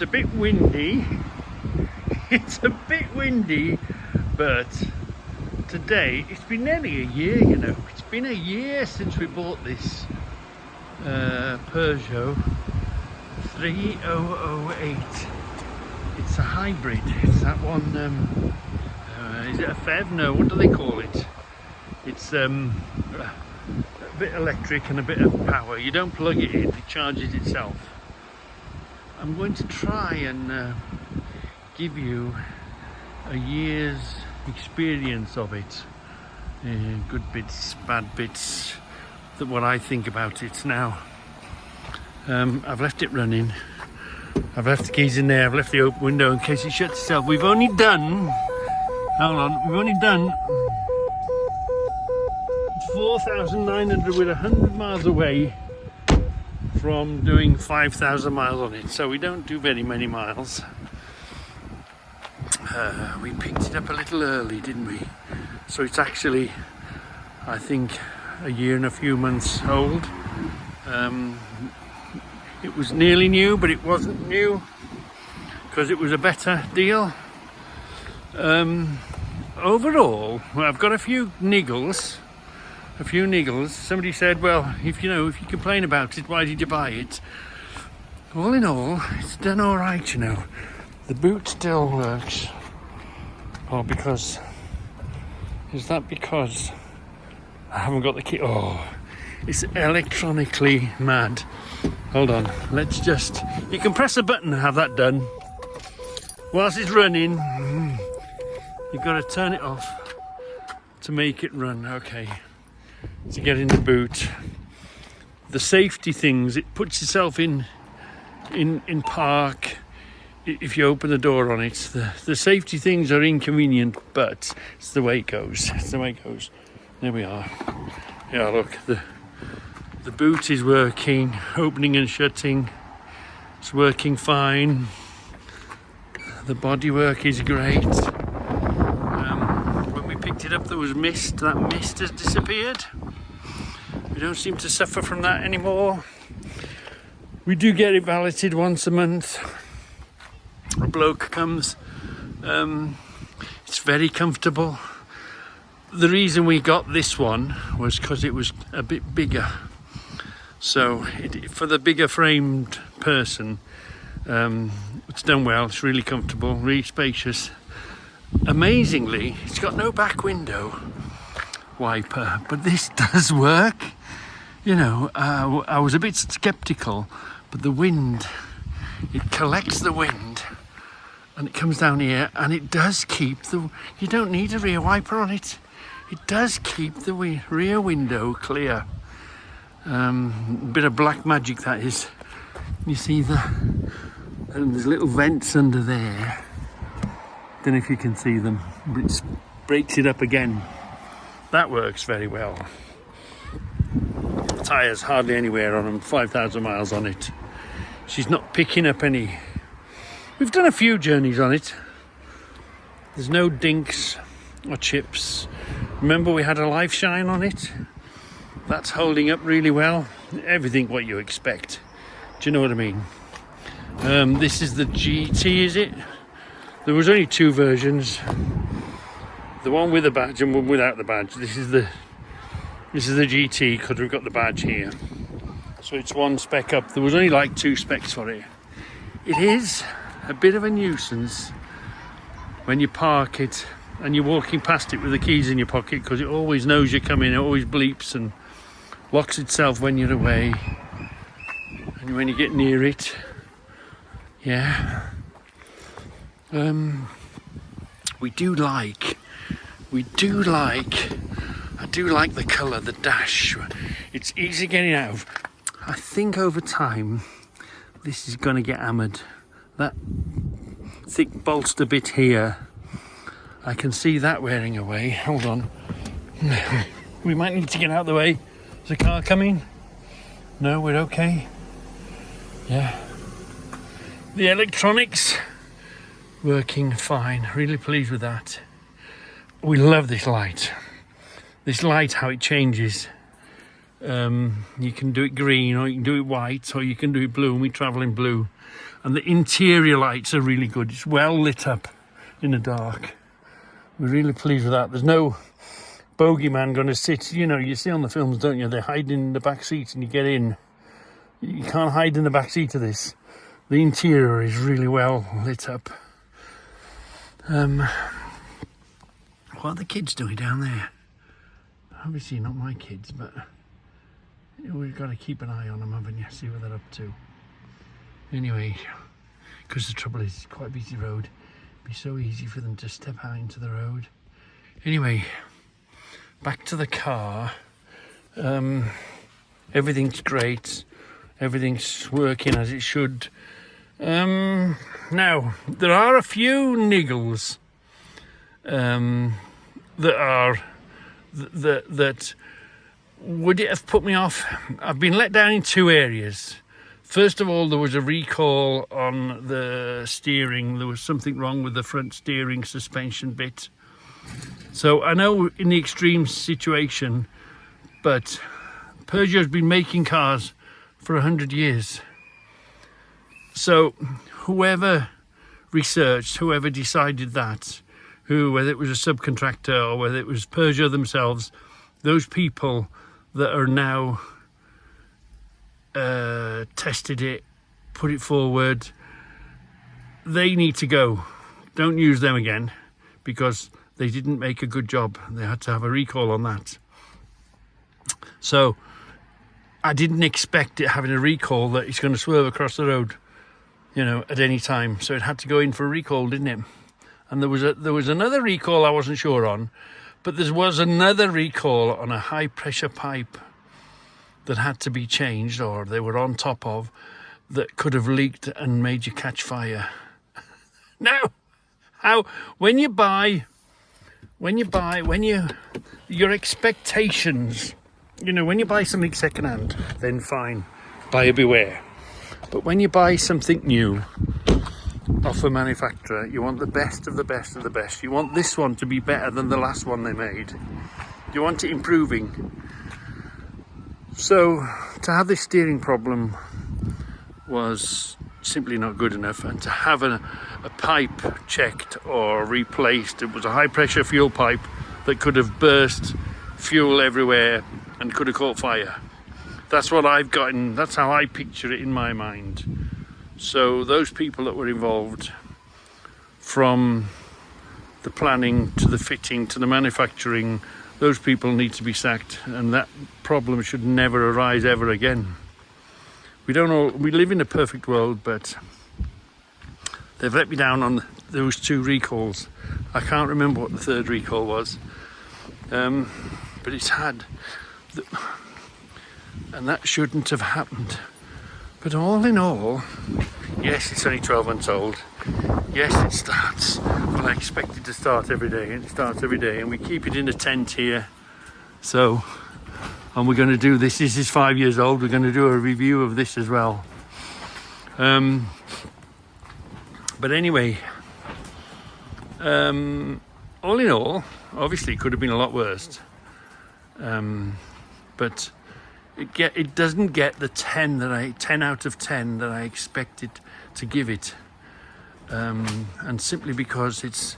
It's a bit windy. It's a bit windy, but today, it's been nearly a year, you know. It's been a year since we bought this Peugeot 3008. It's a hybrid. It's that one, is it a FEV? No, what do they call it? It's a bit electric and a bit of power. You don't plug it in, it charges itself. I'm going to try and give you a year's experience of it. Good bits, bad bits, what I think about it now. I've left it running. I've left the keys in there. I've left the open window in case it shuts itself. We've only done, hold on, we've only done 4,900 with 100 miles away from doing 5,000 miles on it. So we don't do very many miles. We picked it up a little early, didn't we? So it's actually, I think, a year and a few months old. It was nearly new, but it wasn't new because it was a better deal. Overall, well, I've got a few niggles. Somebody said, well, if you complain about it, why did you buy it? All in all, it's done all right, you know. The boot still works. Or because, is that because I haven't got the key? Oh, it's electronically mad. Hold on, let's just, you can press a button and have that done. Whilst it's running, you've got to turn it off to make it run. Okay, to get in the boot. The safety things, it puts itself in park. If you open the door on it, the safety things are inconvenient, but it's the way it goes. It's the way it goes. There we are. Yeah, look, the boot is working, opening and shutting. It's working fine. The bodywork is great. When we picked it up, there was mist. That mist has disappeared. We don't seem to suffer from that anymore. We do get it valeted once a month. A bloke comes. It's very comfortable. The reason we got this one was because it was a bit bigger. So for the bigger framed person, it's done well. It's really comfortable, really spacious. Amazingly, it's got no back window wiper, but this does work. You know, I was a bit skeptical, but the wind, it collects the wind and it comes down here and it does keep you don't need a rear wiper on it. It does keep the rear window clear. Bit of black magic, that is. You see and there's little vents under there. Don't know if you can see them, but it breaks it up again. That works very well. Tyres hardly anywhere on them, 5,000 miles on it. She's not picking up any. We've done a few journeys on it. There's no dinks or chips. Remember, we had a life shine on it. That's holding up really well. Everything what you expect. Do you know what I mean? This is the GT, is it? There was only two versions. The one with the badge and one without the badge. This is the GT because we've got the badge here. So it's one spec up. There was only like 2 specs for it. It is a bit of a nuisance when you park it and you're walking past it with the keys in your pocket because it always knows you're coming. It always bleeps and locks itself when you're away and when you get near it. Yeah. I do like the colour, the dash. It's easy getting out of. I think over time this is going to get hammered. That thick bolster bit here, I can see that wearing away. Hold on. We might need to get out of the way. Is a car coming? No, we're okay. Yeah. The electronics working fine. Really pleased with that. We love this light. This light, how it changes. You can do it green, or you can do it white, or you can do it blue, and we travel in blue. And the interior lights are really good. It's well lit up in the dark. We're really pleased with that. There's no bogeyman going to sit, you know, you see on the films, don't you? They're hiding in the back seat and you get in. You can't hide in the back seat of this. The interior is really well lit up. What are the kids doing down there? Obviously not my kids, but we've got to keep an eye on them, haven't you? See what they're up to. Anyway, because the trouble is, it's quite a busy road. It'd be so easy for them to step out into the road. Anyway, back to the car. Everything's great. Everything's working as it should. Now, there are a few niggles that would it have put me off. I've been let down in two areas. First of all, there was a recall on the steering. There was something wrong with the front steering suspension bit. So I know in the extreme situation, but Peugeot's been making cars for 100 years. So whoever researched, whoever decided that, whether it was a subcontractor or whether it was Peugeot themselves, those people that are now tested it, put it forward, they need to go. Don't use them again, because they didn't make a good job. They had to have a recall on that. So I didn't expect it having a recall that it's going to swerve across the road, you know, at any time. So it had to go in for a recall, didn't it? And there was another recall I wasn't sure on, but there was another recall on a high pressure pipe that had to be changed, or they were on top of, that could have leaked and made you catch fire. Now, your expectations, you know, when you buy something secondhand, then fine, buyer beware. But when you buy something new off a manufacturer, you want the best of the best of the best. You want this one to be better than the last one they made. You want it improving. So to have this steering problem was simply not good enough, and to have a pipe checked or replaced, it was a high pressure fuel pipe that could have burst fuel everywhere and could have caught fire. That's what I've gotten, that's how I picture it in my mind. So those people that were involved, from the planning to the fitting to the manufacturing, those people need to be sacked, and that problem should never arise ever again. We live in a perfect world, but they've let me down on those two recalls. I can't remember what the third recall was, but it's had, and that shouldn't have happened. But all in all, yes, it's only 12 months old. Yes, it starts. Well, I expect it to start every day, and it starts every day, and we keep it in a tent here. So, and we're going to do this. This is 5 years old. We're going to do a review of this as well. But anyway, all in all, obviously it could have been a lot worse. But it doesn't get the 10 out of 10 that I expected to give it. And simply because it's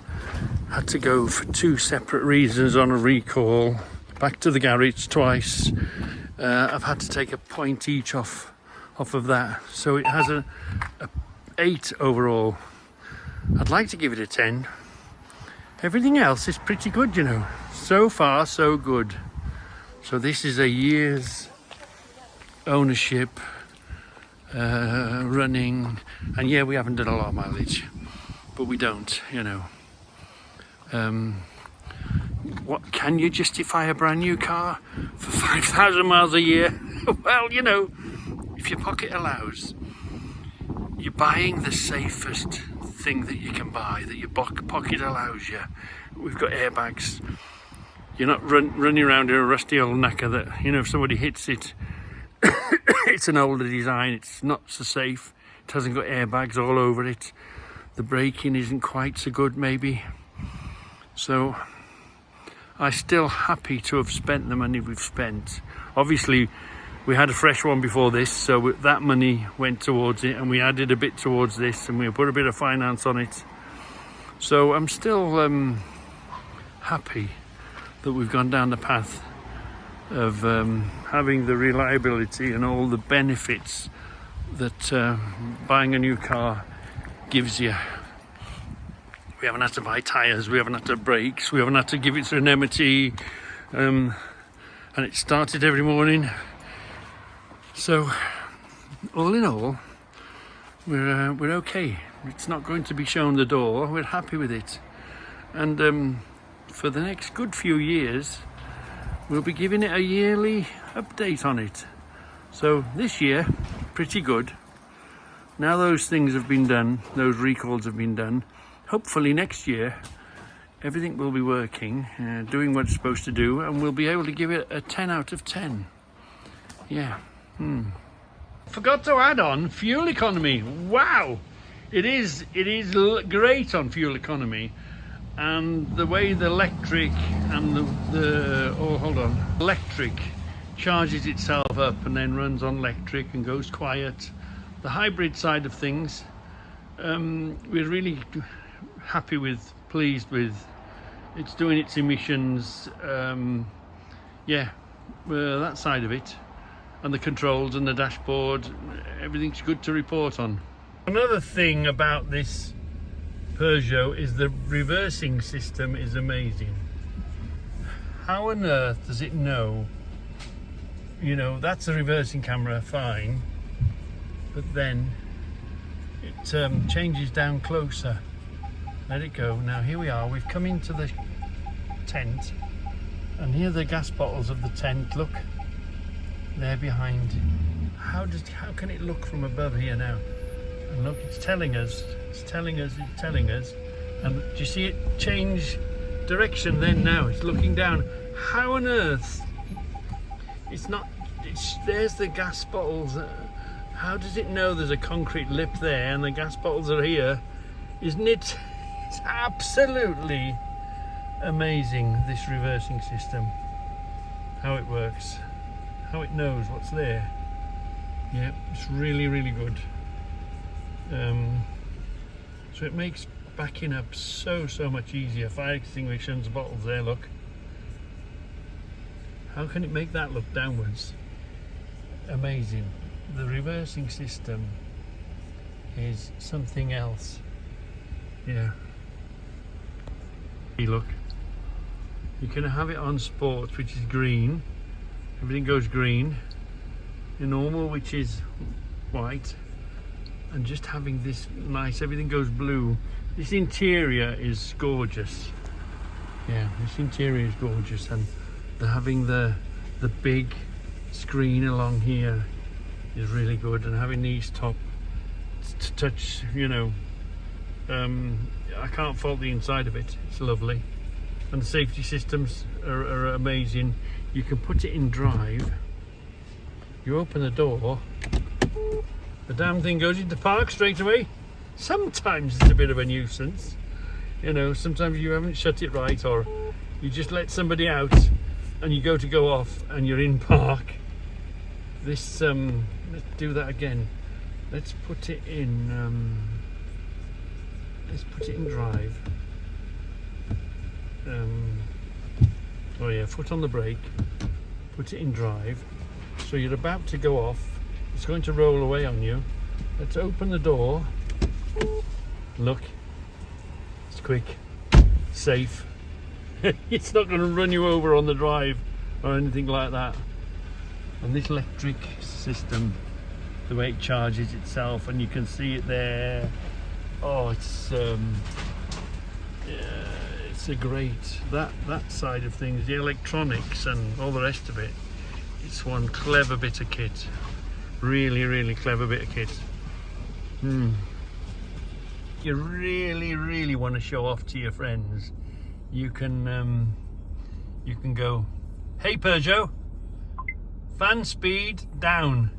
had to go for two separate reasons on a recall, back to the garage twice. I've had to take a point each off of that, so it has a 8 overall. I'd like to give it a 10. Everything else is pretty good, you know. So far, so good. So this is a year's ownership, running, and yeah, we haven't done a lot of mileage, but we don't, you know. What can you justify a brand new car for 5,000 miles a year? Well, you know, if your pocket allows, you're buying the safest thing that you can buy, that your pocket allows you. We've got airbags. You're not running around in a rusty old knacker that, you know, if somebody hits it, it's an older design, it's not so safe, it hasn't got airbags all over it, the braking isn't quite so good maybe. So I'm still happy to have spent the money we've spent. Obviously We had a fresh one before this, so that money went towards it, and we added a bit towards this, and we put a bit of finance on it. So I'm still happy that we've gone down the path of having the reliability and all the benefits that buying a new car gives you. We haven't had to buy tyres, we haven't had to brakes, we haven't had to give it through an MOT, and it started every morning. So all in all, we're okay. It's not going to be shown the door. We're happy with it, and for the next good few years we'll be giving it a yearly update on it. So this year, pretty good. Now those things have been done, those recalls have been done, hopefully next year everything will be working, doing what it's supposed to do, and we'll be able to give it a 10 out of 10. Yeah. Forgot to add on fuel economy. Wow, it is great on fuel economy, and the way the electric and electric charges itself up and then runs on electric and goes quiet. The hybrid side of things, we're really happy with, pleased with. It's doing its emissions. Yeah, that side of it. And the controls and the dashboard, everything's good to report on. Another thing about this Peugeot is the reversing system is amazing. How on earth does it know, you know, that's a reversing camera, fine, but then it changes down closer. Let it go. Now here we are, we've come into the tent, and here are the gas bottles of the tent, look. They're behind. How can it look from above here now? And look, it's telling us. And do you see it change direction then now? It's looking down. How on earth? There's the gas bottles. How does it know there's a concrete lip there and the gas bottles are here? Isn't it? It's absolutely amazing, this reversing system. How it works. How it knows what's there. Yeah, it's really, really good. So it makes backing up so much easier. Fire extinguishers, bottles there, look. How can it make that look downwards? Amazing. The reversing system is something else. Yeah. Look, you can have it on sport, which is green. Everything goes green. In normal, which is white, and just having this nice, everything goes blue. This interior is gorgeous. Yeah, this interior is gorgeous, and having the big screen along here is really good, and having these top to touch, you know, I can't fault the inside of it. It's lovely, and the safety systems are amazing. You can put it in drive, you open the door, the damn thing goes into park straight away. Sometimes it's a bit of a nuisance, you know, sometimes you haven't shut it right, or you just let somebody out and you go off and you're in park. This let's do that again. Let's put it in drive. Oh yeah, foot on the brake, put it in drive. So you're about to go off, it's going to roll away on you. Let's open the door. Look, it's quick, safe. It's not going to run you over on the drive or anything like that. And this electric system, the way it charges itself, and you can see it there. Oh, it's a great, that side of things, the electronics and all the rest of it. It's one clever bit of kit. Really clever bit of kit. You really want to show off to your friends. You can go, hey Peugeot, fan speed down.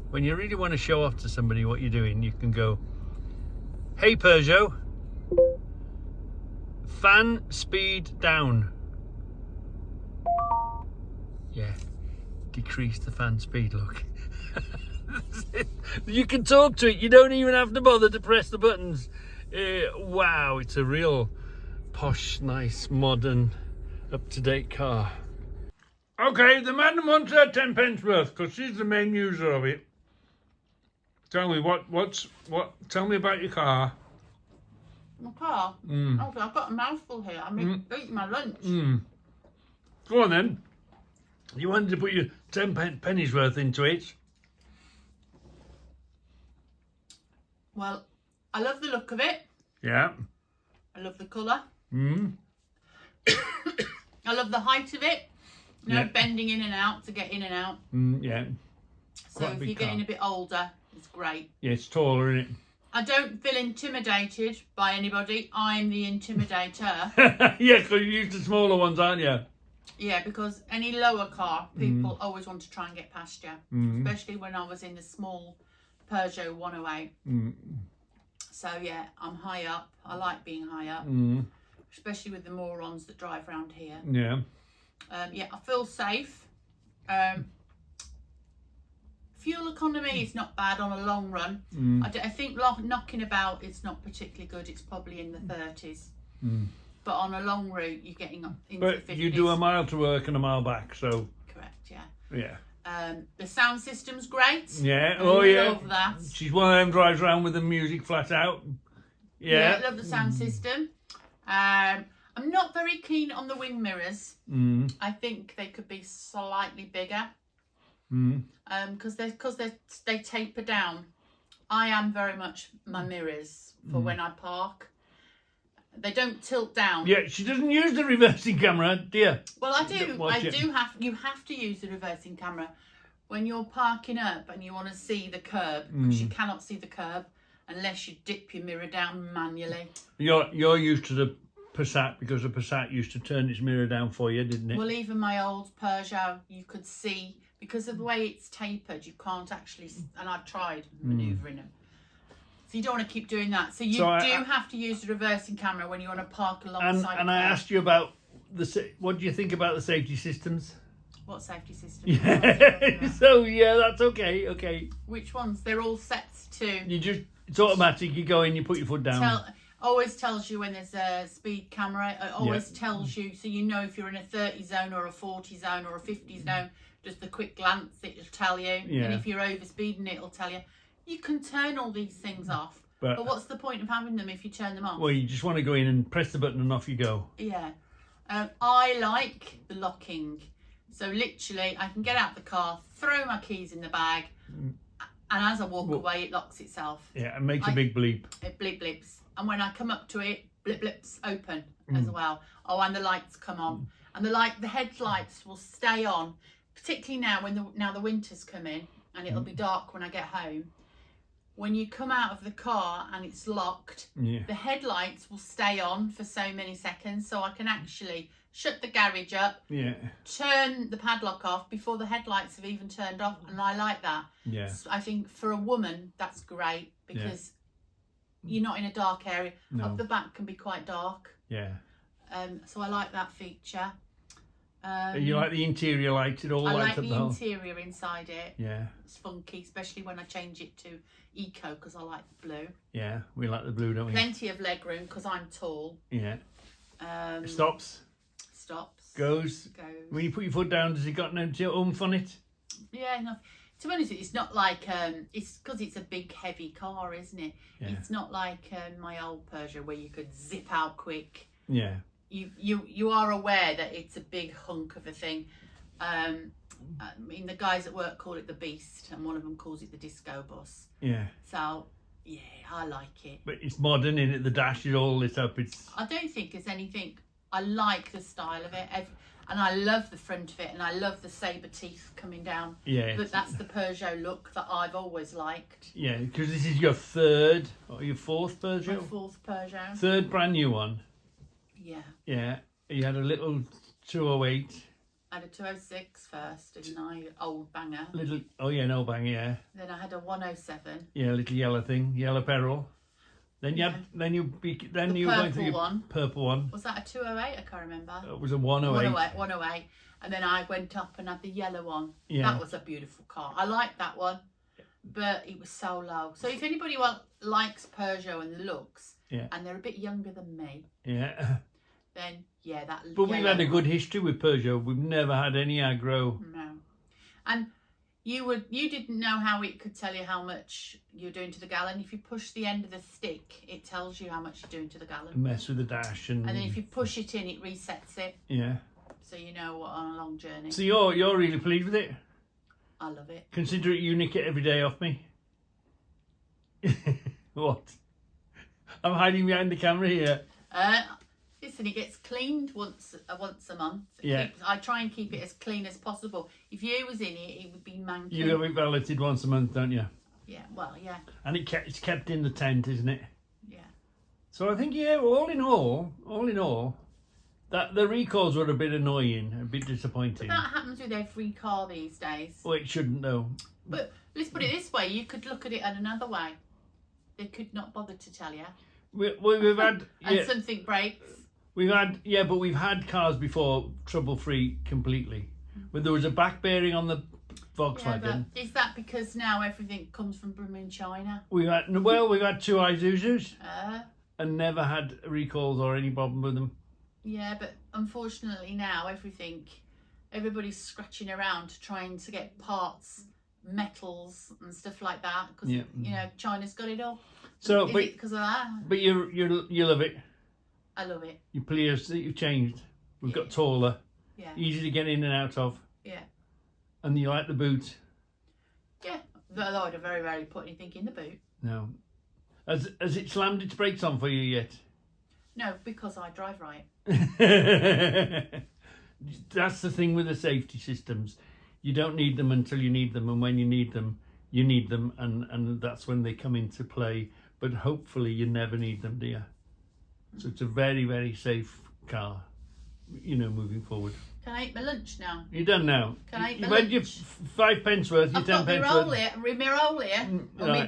When you really want to show off to somebody what you're doing, you can go, hey Peugeot, fan speed down. Yeah, decrease the fan speed, look. You can talk to it, you don't even have to bother to press the buttons. Wow, it's a real posh, nice, modern, up-to-date car. Okay, the madam wants her 10 pence worth because she's the main user of it. Tell me tell me about your car. My car? Okay, I've got a mouthful here. I'm eating my lunch. Go on then. You wanted to put your 10 pennies worth into it. Well, I love the look of it. Yeah. I love the colour. I love the height of it. No bending in and out to get in and out. Yeah. So if you're getting a bit older, it's great. Yeah, it's taller, isn't it? I don't feel intimidated by anybody. I'm the intimidator. Yeah, because you're used to smaller ones, aren't you? Yeah, because any lower car, people always want to try and get past you. Especially when I was in the small Peugeot 108. So yeah, I'm high up. I like being high up. Especially with the morons that drive around here. Yeah. Yeah, I feel safe. Fuel economy is not bad on a long run. I think knocking about it's not particularly good. It's probably in the 30s. But on a long route, you're getting up into the 50s. But you do a mile to work and a mile back, so... Correct, yeah. Yeah. The sound system's great. Yeah, I love that. She's one of them drives around with the music flat out. Yeah. I love the sound system. I'm not very keen on the wing mirrors. I think they could be slightly bigger. Because they taper down. I am very much my mirrors for when I park. They don't tilt down. Yeah, she doesn't use the reversing camera, do you? Well, I do. You have to use the reversing camera when you're parking up and you want to see the curb, because you cannot see the curb unless you dip your mirror down manually. You're used to the Passat because the Passat used to turn its mirror down for you, didn't it? Well, even my old Peugeot, you could see, because of the way it's tapered, you can't actually, and I've tried manoeuvring it. So you don't want to keep doing that. So you have to use the reversing camera when you want to park alongside. And I asked you about what do you think about the safety systems? What safety system? Yeah. So yeah, that's okay. Okay. Which ones? They're all set to. It's automatic. You go in, you put your foot down. Always tells you when there's a speed camera. It always tells you, so you know if you're in a 30 zone or a 40 zone or a 50 zone. Just a quick glance, it'll tell you. Yeah. And if you're over speeding, it'll tell you. You can turn all these things off, but what's the point of having them if you turn them off? Well, you just want to go in and press the button and off you go. Yeah. I like the locking. So literally, I can get out the car, throw my keys in the bag, and as I walk away, it locks itself. Yeah, and makes a big bleep. It bleeps. And when I come up to it, blips open as well. Oh, and the lights come on. And the headlights will stay on, particularly now when the winter's come in, and it'll be dark when I get home. When you come out of the car and it's locked, the headlights will stay on for so many seconds, so I can actually shut the garage up, turn the padlock off before the headlights have even turned off, and I like that. Yeah. So I think for a woman, that's great, because you're not in a dark area. No. Up the back can be quite dark. Yeah. So I like that feature. You like the interior lights? It all lights up the whole. I like the interior inside it. Yeah. It's funky, especially when I change it to eco, because I like the blue. Yeah, we like the blue, don't we? Plenty of leg room because I'm tall. Yeah. Stops. Goes. When you put your foot down, does it got no oomph on it? Yeah, enough. To be honest, it's not like it's because it's a big, heavy car, isn't it? Yeah. It's not like my old Peugeot where you could zip out quick. Yeah. You are aware that it's a big hunk of a thing. I mean, the guys at work call it the Beast, and one of them calls it the Disco Bus. Yeah. So, yeah, I like it. But it's modern, isn't it? The dash is all lit up. I don't think there's anything. I like the style of it, and I love the front of it, and I love the sabre teeth coming down. Yeah. But that's the Peugeot look that I've always liked. Yeah, because this is your third or your fourth Peugeot. My fourth Peugeot. Third brand new one. Yeah. Yeah. You had a little 208. I had a 206 first, didn't I? Old banger. An old banger, yeah. Then I had a 107. Yeah, a little yellow thing, yellow peril. Then you were going through your purple one. Was that a 208? I can't remember. It was a 108. 108. And then I went up and had the yellow one. Yeah. That was a beautiful car. I liked that one, but it was so low. So if anybody likes Peugeot and the looks, Yeah. and they're a bit younger than me, Yeah. then yeah, that. But we've had a good history with Peugeot. We've never had any aggro. No, and you didn't know how it could tell you how much you're doing to the gallon. If you push the end of the stick, it tells you how much you're doing to the gallon. Mess with the dash and then if you push it in, it resets it. Yeah. So you know what, on a long journey. So you're really pleased with it? I love it. Consider it you nick it every day off me. What? I'm hiding behind the camera here. Listen, it gets cleaned once a month. Yeah. I try and keep it as clean as possible. If you was in it, it would be manky. You have it valeted once a month, don't you? Yeah, well, yeah. And it's kept in the tent, isn't it? Yeah. So I think, yeah, all in all, that the recalls were a bit annoying, a bit disappointing. But that happens with every car these days. Well, it shouldn't though. But let's put it this way: you could look at it in another way. They could not bother to tell you. We've had And something breaks. But we've had cars before trouble-free completely. But there was a back bearing on the Volkswagen. Yeah, but is that because now everything comes from blooming China? We've had two Isuzus and never had recalls or any problem with them. Yeah, but unfortunately now everybody's scratching around trying to get parts, metals and stuff like that because you know China's got it all. So, is it because of that? But you love it. I love it. You're pleased that you've changed. We've got taller. Yeah. Easy to get in and out of. Yeah. And you like the boot. Yeah. Though I'd have very rarely put anything in the boot. No. Has it slammed its brakes on for you yet? No, because I drive right. That's the thing with the safety systems. You don't need them until you need them, and when you need them, and that's when they come into play. But hopefully you never need them, do you? So it's a very, very safe car, moving forward. Can I eat my lunch now? You're done now. Can I eat my You've had your lunch? 5 pence worth, your I've 10 got my pence roll worth. here, my roll here. Right.